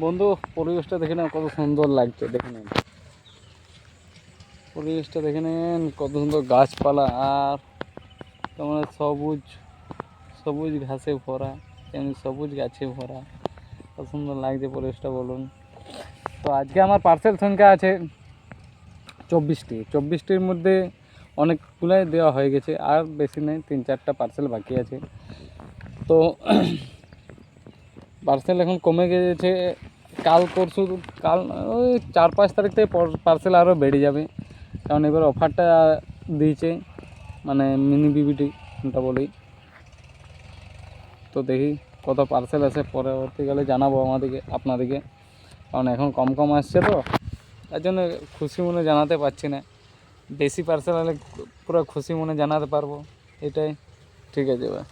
বন্ধু, পরিবেশটা দেখে নেন কত সুন্দর লাগছে। দেখে নেন পরিবেশটা, দেখে নেন কত সুন্দর গাছপালা, আর তোমার সবুজ সবুজ ঘাসে ভরা, তেমনি সবুজ গাছে ভরা। কত সুন্দর লাগছে পরিবেশটা বলুন। তো আজকে আমার পার্সেল সংখ্যা আছে 24টি। 24টির মধ্যে অনেকগুলাই দেওয়া হয়ে গেছে, আর বেশি নেই, 3-4টা পার্সেল বাকি আছে। তো পার্সেল এখন কমে গেছে। কাল পরশু, কাল ওই 4-5 তারিখ থেকে পার্সেল আরও বেড়ে যাবে, কারণ এবার অফারটা দিয়েছে, মানে মিনি বিবিটিটা বলেই। তো দেখি কত পার্সেল আসে, পরবর্তীকালে জানাবো আপনাদেরকে, কারণ এখন কম কম আসছে, তো তার জন্য খুশি মনে জানাতে পারছি না। বেশি পার্সেল হলে পুরো খুশি মনে জানাতে পারবো, এটাই। ঠিক আছে ভাই।